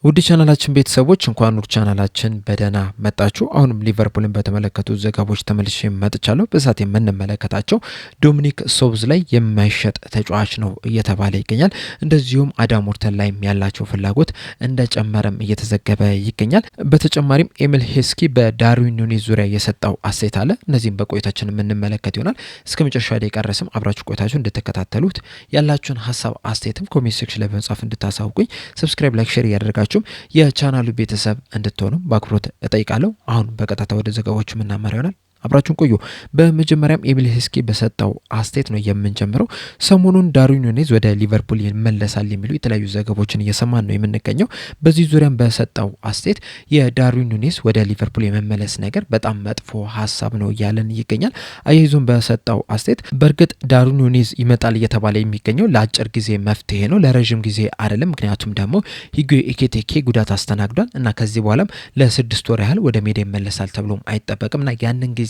ውድ ቻናላችን ቤተሰቦች እንኳን ወደ ቻናላችን በደህና መጣችሁ። አሁንም ሊቨርፑልን በተመለከቱ ዘገባዎች ተመልሼ መጥቻለሁ። በዛት የምንመለከታቸው ዶሚኒክ ሶብዝ ላይ የማይሸጥ ተጫዋች ነው እየተባለ ይገኛል። እንደዚሁም አዳም ዎርተን ላይ ያላቸው ፍላጎት እንደጨመረም እየተዘገበ ይገኛል። በተጨማሪም ኤሚል ሄስኪ በዳርዊን ኑኔዝ ዙሪያ የሰጠው አስተያየት አለ። እነዚህም በቆይታችን የምንመለከት ይሆናል። እስከ መጨረሻ ላይ ቀረስም አብራችሁ ቆይታችሁ እንድትከታተሉት ያላችሁን ሀሳብ አስተያየትም ኮሜንት ሴክሽን ላይ በመጻፍ እንድታሳውቁኝ ሰብስክራይብ፣ ላይክ፣ ሼር ያደርጋችሁ የቻናሉ ቤተሰብ እንድትሆኑ በአክብሮት እጠይቃለሁ። አሁን በቀጥታ ወደ ዘገባዎቹ የምናመራ ይሆናል። አብራችሁን ቆዩ። በመጀመሪያም ኤሚል ሄስኪ በሰጠው አስተያየት ነው የምንጀምረው። ሰሞኑን ዳርዊን ኑኔዝ ወደ ሊቨርፑል ይመለሳል የሚሉ የተለያዩ ዘገባዎችን እየሰማን ነው የምንገኘው። በዚህ ዙሪያም በሰጠው አስተያየት የዳርዊን ኑኔዝ ወደ ሊቨርፑል የመመለስ ነገር በጣም መጥፎ ሀሳብ ነው እያለን ይገኛል። አያይዞም በሰጠው አስተያየት በእርግጥ ዳርዊን ኑኔዝ ይመጣል እየተባለ የሚገኘው ለአጭር ጊዜ መፍትሄ ነው፣ ለረዥም ጊዜ አይደለም። ምክንያቱም ደግሞ ሂጎ ኤኪቲኬ ጉዳት አስተናግዷል እና ከዚህ በኋላም ለ6 ወር ያህል ወደ ሜዳ ይመለሳል ተብሎም አይጠበቅም እና ያንን ጊዜ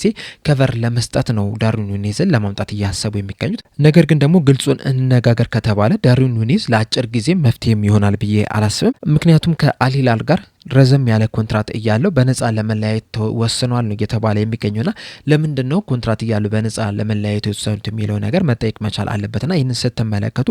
ከቨር ለመስጠት ነው ዳርዊን ኑኔዝን ለማምጣት እያሰቡ የሚገኙት። ነገር ግን ደግሞ ግልጹን እንነጋገር ከተባለ ዳርዊን ኑኔዝ ለአጭር ጊዜ መፍትሄም ይሆናል ብዬ አላስብም። ምክንያቱም ከአል ሂላል ጋር ረዘም ያለ ኮንትራት እያለው በነፃ ለመለያየት ተወስኗል ነው እየተባለ የሚገኘውና ለምንድን ነው ኮንትራት እያለው በነፃ ለመለያየት የተወሰኑት የሚለው ነገር መጠየቅ መቻል አለበትና ይህንን ስትመለከቱ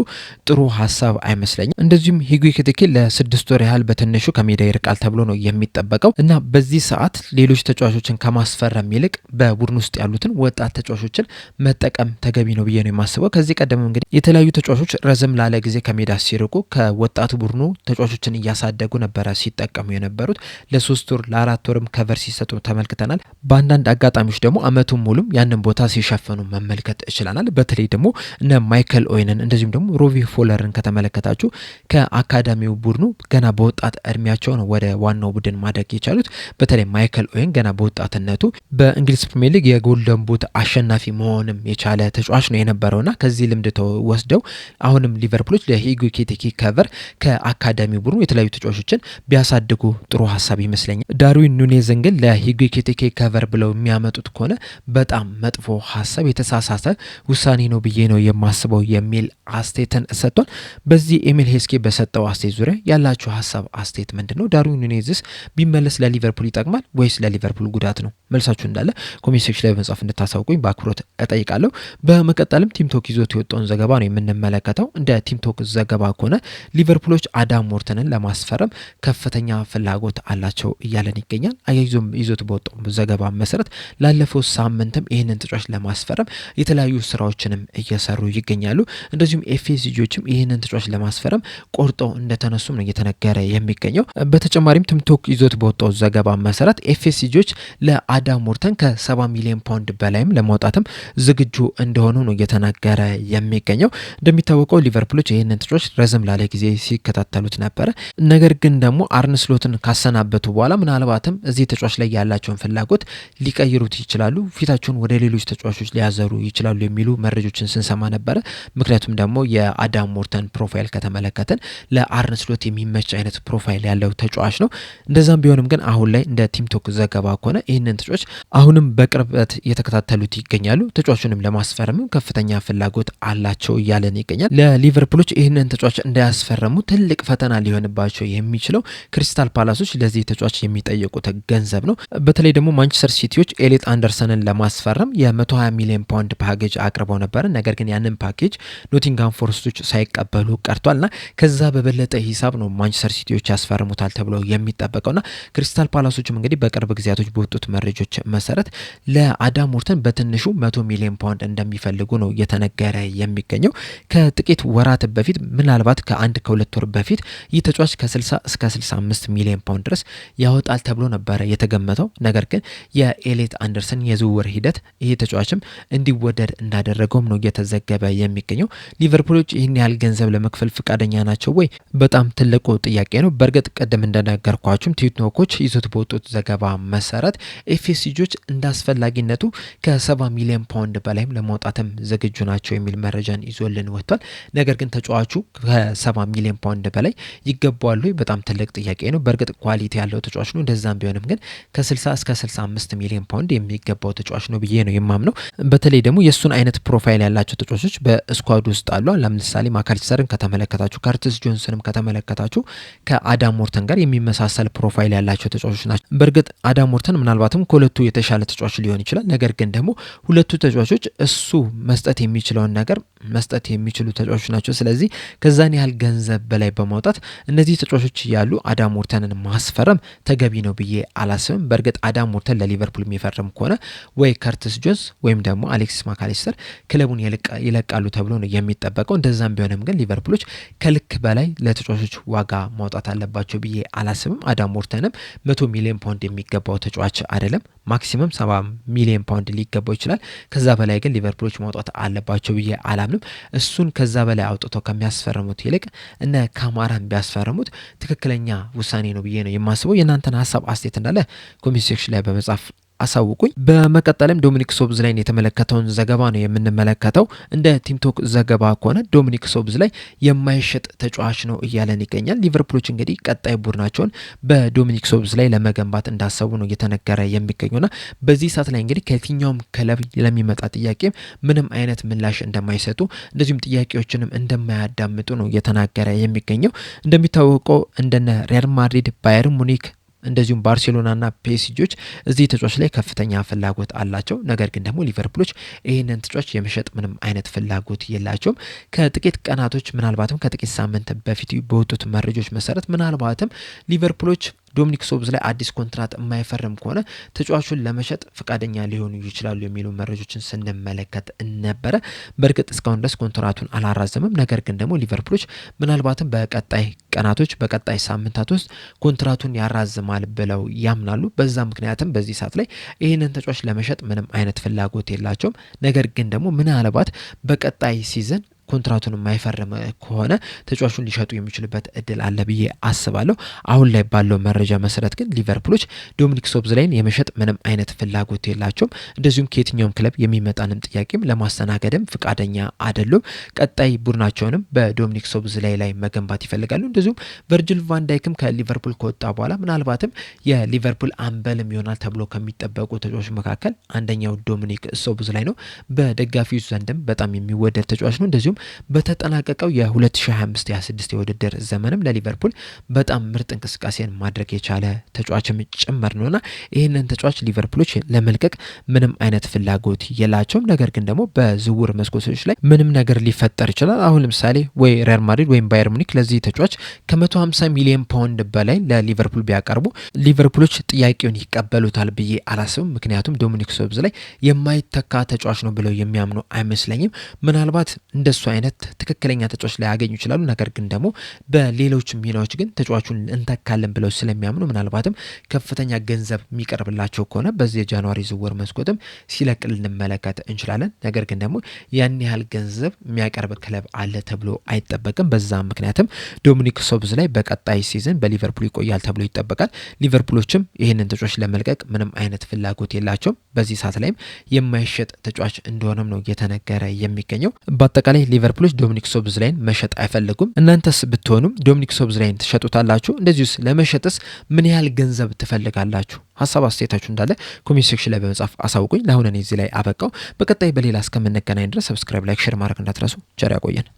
ጥሩ ሀሳብ አይመስለኝም። እንደዚሁም ሂጎ ኤኪቲኬ ለ6 ወር ያህል በትንሹ ከሜዳ ይርቃል ተብሎ ነው የሚጠበቀው እና በዚህ ሰዓት ሌሎች ተጫዋቾችን ከማስፈረም ይልቅ በቡድን ውስጥ ያሉትን ወጣት ተጫዋቾችን መጠቀም ተገቢ ነው ብዬ ነው የማስበው። ከዚህ ቀደም እንግዲህ የተለያዩ ተጫዋቾች ረዘም ላለ ጊዜ ከሜዳ ሲርቁ ከወጣቱ ቡድኑ ተጫዋቾችን እያሳደጉ ነበረ ሲጠቀሙ የነበሩት። ለ3 ወር ለ4 ወርም ከቨር ሲሰጡ ተመልክተናል። በአንዳንድ አጋጣሚዎች ደግሞ አመቱን ሙሉም ያንን ቦታ ሲሸፈኑ መመልከት እችላናል። በተለይ ደግሞ እነ ማይከል ኦዌንን እንደዚሁም ደግሞ ሮቢ ፎለርን ከተመለከታችሁ ከአካዳሚው ቡድኑ ገና በወጣት እድሜያቸው ነው ወደ ዋናው ቡድን ማደግ የቻሉት። በተለይ ማይከል ኦዌን ገና በወጣትነቱ በእንግሊዝ ፕሪሚየር ሊግ የጎልደን ቡት አሸናፊ መሆንም የቻለ ተጫዋች ነው የነበረውና ከዚህ ልምድ ተወስደው አሁንም ሊቨርፑሎች ለሂጎ ኤኪቲኬ ከቨር ከአካዳሚው ቡድኑ የተለያዩ ተጫዋቾችን ቢያሳድጉ ጥሩ ሀሳብ ይመስለኛል። ዳርዊን ኑኔዝን ግን ለሂጎ ኤኪቲኬ ከቨር ብለው የሚያመጡት ከሆነ በጣም መጥፎ ሀሳብ፣ የተሳሳተ ውሳኔ ነው ብዬ ነው የማስበው የሚል አስተያየትን ሰጥቷል። በዚህ ኤሚል ሄስኪ በሰጠው አስተያየት ዙሪያ ያላችሁ ሀሳብ አስተያየት ምንድን ነው? ዳርዊን ኑኔዝስ ቢመለስ ለሊቨርፑል ይጠቅማል ወይስ ለሊቨርፑል ጉዳት ነው? መልሳችሁ እንዳለ ኮሜንት ሴክሽን ላይ በመጻፍ እንድታሳውቁኝ በአክብሮት እጠይቃለሁ። በመቀጠልም ቲምቶክ ይዞት የወጣውን ዘገባ ነው የምንመለከተው። እንደ ቲምቶክ ዘገባ ከሆነ ሊቨርፑሎች አዳም ዎርተንን ለማስፈረም ከፍተኛ ፍላጎት አላቸው እያለን ይገኛል። አያይዞም ይዞት በወጣው ዘገባ መሰረት ላለፈው ሳምንትም ይህንን ተጫዋች ለማስፈረም የተለያዩ ስራዎችንም እየሰሩ ይገኛሉ። እንደዚሁም ኤፍኤስጂዎችም ይህንን ተጫዋች ለማስፈረም ቆርጠው እንደተነሱም ነው እየተነገረ የሚገኘው። በተጨማሪም ቲምቶክ ይዞት በወጣው ዘገባ መሰረት ኤፍኤስጂዎች ለአዳም ዎርተን ከ70 ሚሊዮን ፓውንድ በላይም ለማውጣትም ዝግጁ እንደሆኑ ነው እየተነገረ የሚገኘው። እንደሚታወቀው ሊቨርፑሎች ይህንን ተጫዋች ረዘም ላለ ጊዜ ሲከታተሉት ነበረ። ነገር ግን ደግሞ አርነ ስሎትን ካሰናበቱ በኋላ ምናልባትም እዚህ ተጫዋች ላይ ያላቸውን ፍላጎት ሊቀይሩት ይችላሉ፣ ፊታቸውን ወደ ሌሎች ተጫዋቾች ሊያዘሩ ይችላሉ የሚሉ መረጃዎችን ስንሰማ ነበረ። ምክንያቱም ደግሞ የአዳም ዎርተን ፕሮፋይል ከተመለከተን ለአርነ ስሎት የሚመች አይነት ፕሮፋይል ያለው ተጫዋች ነው። እንደዛም ቢሆንም ግን አሁን ላይ እንደ ቲምቶክ ዘገባ ከሆነ ይህንን ተጫዋች አሁንም በቅርበት እየተከታተሉት ይገኛሉ። ተጫዋቹንም ለማስፈረምም ከፍተኛ ፍላጎት አላቸው እያለን ይገኛል። ለሊቨርፑሎች ይህንን ተጫዋች እንዳያስፈረሙ ትልቅ ፈተና ሊሆንባቸው የሚችለው ክሪስታል ፓላሶች ለዚህ ተጫዋች የሚጠየቁት ገንዘብ ነው። በተለይ ደግሞ ማንቸስተር ሲቲዎች ኤሊት አንደርሰንን ለማስፈረም የ120 ሚሊዮን ፓውንድ ፓኬጅ አቅርበው ነበር። ነገር ግን ያንን ፓኬጅ ኖቲንጋም ፎረስቶች ሳይቀበሉ ቀርቷልና ከዛ በበለጠ ሂሳብ ነው ማንቸስተር ሲቲዎች ያስፈርሙታል ተብሎ የሚጠበቀውና ክሪስታል ፓላሶችም እንግዲህ በቅርብ ጊዜያቶች በወጡት መረጃዎች መሰረት ለአዳም ዎርተን በትንሹ 100 ሚሊዮን ፓውንድ እንደሚፈልጉ ነው እየተነገረ የሚገኘው። ከጥቂት ወራት በፊት ምናልባት ከ1-2 ወር በፊት ይህ ተጫዋች ከ60 እስከ 65 ሚሊዮን ፓውንድ ድረስ ያወጣል ተብሎ ነበረ የተገመተው። ነገር ግን የኤሊት አንደርሰን የዝውውር ሂደት ይህ ተጫዋችም እንዲወደድ እንዳደረገውም ነው እየተዘገበ የሚገኘው። ሊቨርፑሎች ይህን ያህል ገንዘብ ለመክፈል ፍቃደኛ ናቸው ወይ? በጣም ትልቁ ጥያቄ ነው። በእርግጥ ቀደም እንደነገርኳችሁም ቲክቶኮች ይዞት በወጡት ዘገባ መሰረት ኤፍኤስጂዎች እንዳስፈላጊነቱ ከ70 ሚሊዮን ፓውንድ በላይም ለማውጣትም ዝግጁ ናቸው የሚል መረጃን ይዞልን ወጥቷል። ነገር ግን ተጫዋቹ ከ70 ሚሊዮን ፓውንድ በላይ ይገባዋሉ? በጣም ትልቅ ጥያቄ ነው። በእርግጥ ኳሊቲ ያለው ተጫዋች ነው። እንደዛም ቢሆንም ግን ከ60 እስከ 65 ሚሊዮን ፓውንድ የሚገባው ተጫዋች ነው ብዬ ነው የማምነው። በተለይ ደግሞ የእሱን አይነት ፕሮፋይል ያላቸው ተጫዋቾች በስኳድ ውስጥ አሉ። ለምሳሌ ማካሊስተርን ከተመለከታችሁ፣ ካርቲስ ጆንስንም ከተመለከታችሁ ከአዳም ሞርተን ጋር የሚመሳሰል ፕሮፋይል ያላቸው ተጫዋቾች ናቸው። በእርግጥ አዳም ሞርተን ምናልባትም ከሁለቱ የተሻለ ተጫዋች ሊሆን ይችላል። ነገር ግን ደግሞ ሁለቱ ተጫዋቾች እሱ መስጠት የሚችለውን ነገር መስጠት የሚችሉ ተጫዋቾች ናቸው። ስለዚህ ከዛን ያህል ገንዘብ በላይ በማውጣት እነዚህ ተጫዋቾች ያሉ አዳም ሞርተንን ማስፈረም ተገቢ ነው ብዬ አላስብም። በእርግጥ አዳም ሞርተን ለሊቨርፑል የሚፈርም ከሆነ ወይ ካርቲስ ጆንስ ወይም ደግሞ አሌክሲስ ማካሊስተር ክለቡን ይለቃሉ ተብሎ ነው የሚጠበቀው። እንደዛም ቢሆንም ግን ሊቨርፑሎች ከልክ በላይ ለተጫዋቾች ዋጋ ማውጣት አለባቸው ብዬ አላስብም። አዳም ሞርተንም 100 ሚሊዮን ፓውንድ የሚገባው ተጫዋች አይደለም። ማክሲመም 70 ሚሊዮን ፓውንድ ሊገባው ይችላል። ከዛ በላይ ግን ሊቨርፑሎች ማውጣት አለባቸው ብዬ አላምንም። እሱን ከዛ በላይ አውጥተው ከሚያስፈርሙት ይልቅ እነ ካማራን ቢያስፈርሙት ትክክለኛ ውሳኔ ነው ብዬ ነው የማስበው። የእናንተን ሀሳብ አስተያየት እንዳለ ኮሜንት ሴክሽን ላይ በመጻፍ አሳውቁኝ። በመቀጠልም ዶሚኒክ ሶብዝላይን የተመለከተውን ዘገባ ነው የምንመለከተው። እንደ ቲምቶክ ዘገባ ከሆነ ዶሚኒክ ሶብዝላይ የማይሸጥ ተጫዋች ነው እያለን ይገኛል። ሊቨርፑሎች እንግዲህ ቀጣይ ቡድናቸውን በዶሚኒክ ሶብዝላይ ለመገንባት እንዳሰቡ ነው እየተነገረ የሚገኙና በዚህ ሰዓት ላይ እንግዲህ ከየትኛውም ክለብ ለሚመጣ ጥያቄ ምንም አይነት ምላሽ እንደማይሰጡ እንደዚሁም ጥያቄዎችንም እንደማያዳምጡ ነው እየተናገረ የሚገኘው። እንደሚታወቀው እንደነ ሪያል ማድሪድ፣ ባየር ሙኒክ እንደዚሁም ባርሴሎናና ፒኤስጂዎች እዚህ ተጫዋች ላይ ከፍተኛ ፍላጎት አላቸው። ነገር ግን ደግሞ ሊቨርፑሎች ይህንን ተጫዋች የመሸጥ ምንም አይነት ፍላጎት የላቸውም። ከጥቂት ቀናቶች ምናልባትም ከጥቂት ሳምንት በፊት በወጡት መረጃዎች መሰረት ምናልባትም ሊቨርፑሎች ዶሚኒክ ሶብዝላይ አዲስ ኮንትራት የማይፈርም ከሆነ ተጫዋቹን ለመሸጥ ፈቃደኛ ሊሆኑ ይችላሉ የሚሉ መረጃዎችን ስንመለከት ነበረ። በእርግጥ እስካሁን ድረስ ኮንትራቱን አላራዘምም። ነገር ግን ደግሞ ሊቨርፑሎች ምናልባትም በቀጣይ ቀናቶች በቀጣይ ሳምንታት ውስጥ ኮንትራቱን ያራዝማል ብለው ያምናሉ። በዛ ምክንያትም በዚህ ሰዓት ላይ ይህንን ተጫዋች ለመሸጥ ምንም አይነት ፍላጎት የላቸውም። ነገር ግን ደግሞ ምናልባት በቀጣይ ሲዝን ኮንትራቱን የማይፈርም ከሆነ ተጫዋቹን ሊሸጡ የሚችልበት እድል አለ ብዬ አስባለሁ። አሁን ላይ ባለው መረጃ መሰረት ግን ሊቨርፑሎች ዶሚኒክ ሶብዝላይን የመሸጥ ምንም አይነት ፍላጎት የላቸውም። እንደዚሁም ከየትኛውም ክለብ የሚመጣንም ጥያቄም ለማስተናገድም ፍቃደኛ አይደሉም። ቀጣይ ቡድናቸውንም በዶሚኒክ ሶብዝላይ ላይ መገንባት ይፈልጋሉ። እንደዚሁም ቨርጅል ቫንዳይክም ከሊቨርፑል ከወጣ በኋላ ምናልባትም የሊቨርፑል አምበልም ይሆናል ተብሎ ከሚጠበቁ ተጫዋቾች መካከል አንደኛው ዶሚኒክ ሶብዝላይ ነው። በደጋፊዎች ዘንድም በጣም የሚወደድ ተጫዋች ነው። እንደዚሁም በተጠናቀቀው የ2025-26 የውድድር ዘመንም ለሊቨርፑል በጣም ምርጥ እንቅስቃሴን ማድረግ የቻለ ተጫዋችም ጭምር ነውና ይህንን ተጫዋች ሊቨርፑሎች ለመልቀቅ ምንም አይነት ፍላጎት የላቸውም። ነገር ግን ደግሞ በዝውውር መስኮቶች ላይ ምንም ነገር ሊፈጠር ይችላል። አሁን ለምሳሌ ወይ ሪያል ማድሪድ ወይም ባየር ሙኒክ ለዚህ ተጫዋች ከ150 ሚሊዮን ፓውንድ በላይ ለሊቨርፑል ቢያቀርቡ ሊቨርፑሎች ጥያቄውን ይቀበሉታል ብዬ አላስብም። ምክንያቱም ዶሚኒክ ሶብዝላይ የማይተካ ተጫዋች ነው ብለው የሚያምኑ አይመስለኝም። ምናልባት እንደሱ አይነት ትክክለኛ ተጫዋች ላይ ያገኙ ይችላሉ። ነገር ግን ደግሞ በሌሎች ሚናዎች ግን ተጫዋቹን እንተካለን ብለው ስለሚያምኑ ምናልባትም ከፍተኛ ገንዘብ የሚቀርብላቸው ከሆነ በዚህ የጃንዋሪ ዝውውር መስኮትም ሲለቅ ልንመለከት እንችላለን። ነገር ግን ደግሞ ያን ያህል ገንዘብ የሚያቀርብ ክለብ አለ ተብሎ አይጠበቅም። በዛ ምክንያትም ዶሚኒክ ሶብዝላይ በቀጣይ ሲዝን በሊቨርፑል ይቆያል ተብሎ ይጠበቃል። ሊቨርፑሎችም ይህንን ተጫዋች ለመልቀቅ ምንም አይነት ፍላጎት የላቸውም። በዚህ ሰዓት ላይም የማይሸጥ ተጫዋች እንደሆነም ነው እየተነገረ የሚገኘው። በአጠቃላይ ሊቨርፑሎች ዶሚኒክ ሶብዝላይን መሸጥ አይፈልጉም። እናንተስ ብትሆኑም ዶሚኒክ ሶብዝላይን ትሸጡታላችሁ? እንደዚሁስ ለመሸጥስ ምን ያህል ገንዘብ ትፈልጋላችሁ? ሀሳብ አስተያየታችሁ እንዳለ ኮሜንት ሴክሽን ላይ በመጻፍ አሳውቁኝ። ለአሁን እኔ እዚህ ላይ አበቃው። በቀጣይ በሌላ እስከምንገናኝ ድረስ ሰብስክራይብ፣ ላይክ፣ ሼር ማድረግ እንዳትረሱ። ቸር ያቆየን።